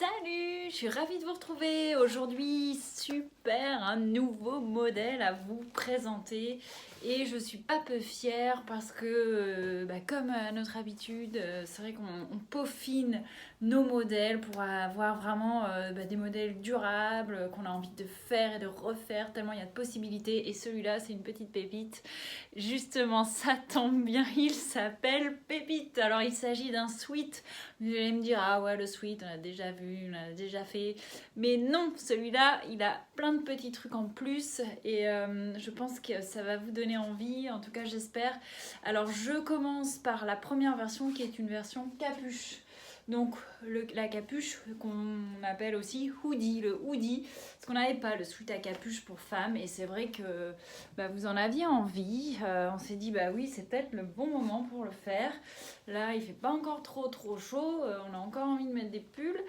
Salut, je suis ravie de vous retrouver aujourd'hui. Super, un nouveau modèle à vous présenter. Et je suis pas peu fière parce que, comme à notre habitude, c'est vrai qu'on peaufine nos modèles pour avoir vraiment des modèles durables qu'on a envie de faire et de refaire tellement il y a de possibilités. Et celui-là, c'est une petite pépite. Justement, ça tombe bien, il s'appelle Pépite. Alors, il s'agit d'un sweat. Vous allez me dire, ah ouais, le sweat, on l'a déjà vu, on l'a déjà fait. Mais non, celui-là, il a plein de petits trucs en plus et je pense que ça va vous donner envie, en tout cas j'espère. Alors je commence par la première version qui est une version capuche. Donc la capuche qu'on appelle aussi hoodie, le hoodie, parce qu'on n'avait pas le sweat à capuche pour femmes et c'est vrai que vous en aviez envie. On s'est dit bah oui c'est peut-être le bon moment pour le faire. Là il fait pas encore trop chaud, on a encore envie de mettre des pulls.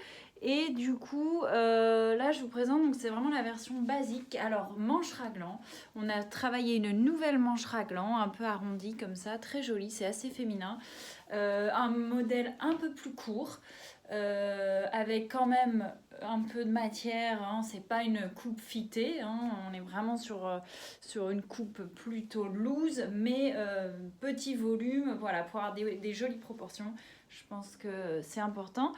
Et du coup, là je vous présente, donc c'est vraiment la version basique. Alors manche raglan, on a travaillé une nouvelle manche raglan, un peu arrondie comme ça, très jolie, c'est assez féminin. Un modèle un peu plus court, avec quand même un peu de matière, hein. C'est pas une coupe fitée, hein. On est vraiment sur une coupe plutôt loose, mais petit volume, voilà, pour avoir des jolies proportions. Je pense que c'est important.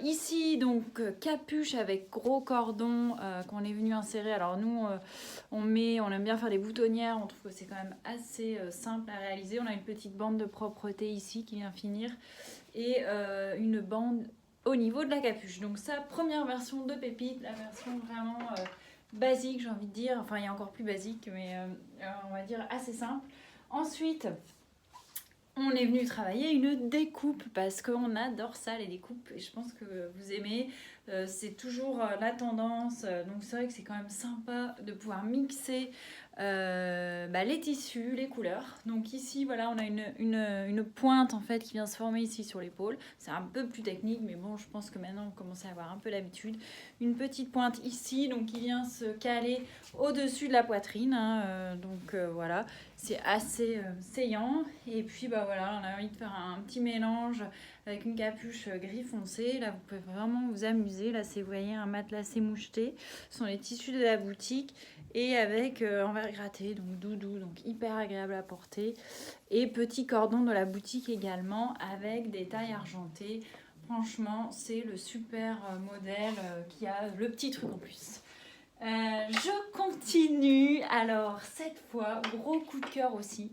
Ici, donc, capuche avec gros cordon qu'on est venu insérer. Alors nous, on aime bien faire des boutonnières. On trouve que c'est quand même assez simple à réaliser. On a une petite bande de propreté ici qui vient finir. Et une bande au niveau de la capuche. Donc ça, première version de Pépite. La version vraiment basique, j'ai envie de dire. Enfin, il y a encore plus basique, mais on va dire assez simple. Ensuite... on est venu travailler une découpe parce qu'on adore ça, les découpes, et je pense que vous aimez. C'est toujours la tendance, donc c'est vrai que c'est quand même sympa de pouvoir mixer les tissus, les couleurs. Donc ici, voilà, on a une pointe en fait qui vient se former ici sur l'épaule. C'est un peu plus technique, mais bon, je pense que maintenant on commence à avoir un peu l'habitude. Une petite pointe ici, donc qui vient se caler au-dessus de la poitrine, hein, voilà. C'est assez saillant. Et puis voilà, on a envie de faire un petit mélange avec une capuche gris foncé. Là, vous pouvez vraiment vous amuser. Là, c'est, vous voyez, un matelassé moucheté. Ce sont les tissus de la boutique. Et avec en verre gratté, donc doudou, donc hyper agréable à porter. Et petit cordon de la boutique également avec des tailles argentées. Franchement, c'est le super modèle qui a le petit truc en plus. Je continue. Alors, cette fois, gros coup de cœur aussi.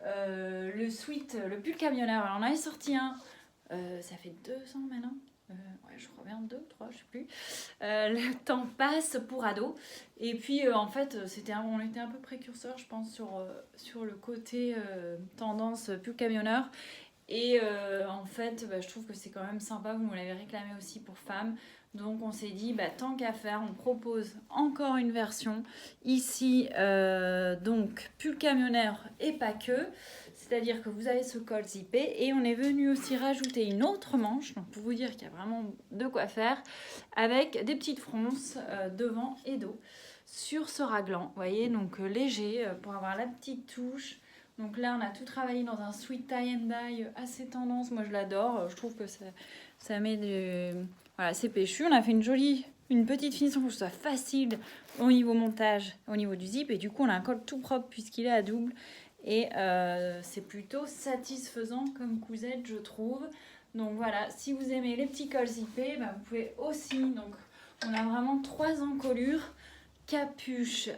Le sweat, le pull camionneur. Alors, on avait sorti un, ça fait 2 ans maintenant. Ouais, je crois bien 2 ou 3, je sais plus. Le temps passe pour ado. Et puis, en fait, on était un peu précurseur, je pense, sur le côté tendance pull camionneur. Et en fait, je trouve que c'est quand même sympa, vous me l'avez réclamé aussi pour femmes. Donc on s'est dit, tant qu'à faire, on propose encore une version. Ici, donc pull camionneur et pas que. C'est-à-dire que vous avez ce col zippé et on est venu aussi rajouter une autre manche, donc pour vous dire qu'il y a vraiment de quoi faire, avec des petites fronces devant et dos sur ce raglan. Vous voyez, donc léger pour avoir la petite touche. Donc là, on a tout travaillé dans un sweat tie and dye assez tendance. Moi, je l'adore. Je trouve que ça met du... Voilà, c'est péchu. On a fait une petite finition pour que ce soit facile au niveau montage, au niveau du zip. Et du coup, on a un col tout propre puisqu'il est à double. Et c'est plutôt satisfaisant comme cousette, je trouve. Donc voilà, si vous aimez les petits cols zippés, vous pouvez aussi... Donc, on a vraiment 3 encolures. Capuche,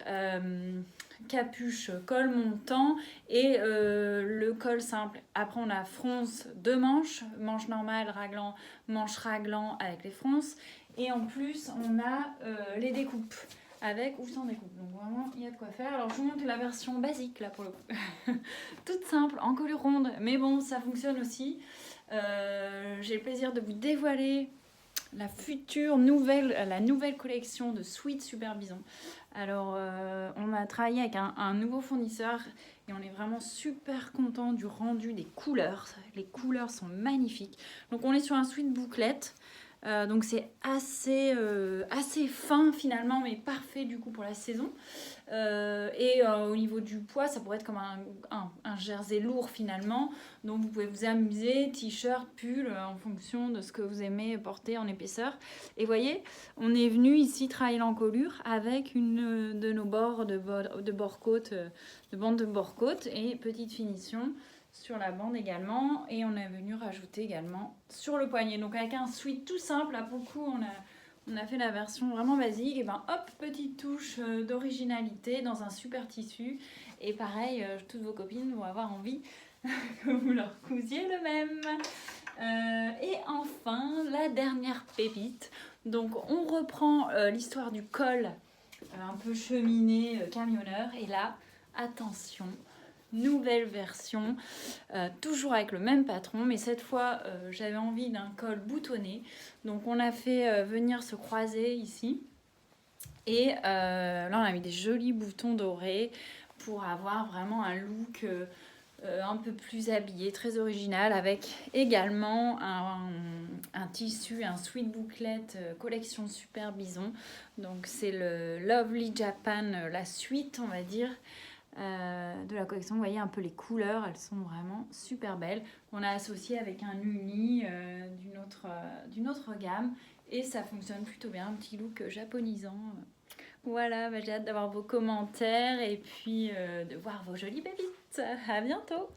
col montant et le col simple. Après on a fronce 2 manches, manche normale, raglan, manche raglan avec les fronces. Et en plus on a les découpes avec ou sans découpe. Donc vraiment il y a de quoi faire. Alors je vous montre la version basique là pour le coup. Toute simple, en colure ronde, mais bon ça fonctionne aussi. J'ai le plaisir de vous dévoiler la nouvelle collection de Sweat Super Bison. Alors, on a travaillé avec un nouveau fournisseur et on est vraiment super content du rendu des couleurs. Les couleurs sont magnifiques. Donc, on est sur un sweat bouclette. Donc c'est assez fin finalement, mais parfait du coup pour la saison. Au niveau du poids, ça pourrait être comme un jersey lourd finalement. Donc vous pouvez vous amuser, t-shirt, pull, en fonction de ce que vous aimez porter en épaisseur. Et voyez, on est venu ici travailler l'encolure avec une de nos bords de bord-côte, de bande de bord-côte, et petite finition sur la bande également, et on est venu rajouter également sur le poignet, donc avec un sweat tout simple. Là pour le coup on a fait la version vraiment basique, et ben hop, petite touche d'originalité dans un super tissu, et pareil, toutes vos copines vont avoir envie que vous leur cousiez le même. Et enfin la dernière pépite, donc on reprend l'histoire du col un peu cheminé, camionneur, et là attention, nouvelle version, toujours avec le même patron, mais cette fois j'avais envie d'un col boutonné, donc on a fait venir ce croisé ici, et là on a mis des jolis boutons dorés pour avoir vraiment un look un peu plus habillé, très original, avec également un tissu, un sweat bouclette collection Super Bison. Donc c'est le Lovely Japan, la suite on va dire de la collection. Vous voyez un peu les couleurs, elles sont vraiment super belles. On a associé avec un uni d'une autre gamme, et ça fonctionne plutôt bien, un petit look japonisant. Voilà, j'ai hâte d'avoir vos commentaires et puis de voir vos jolies pépites. À bientôt!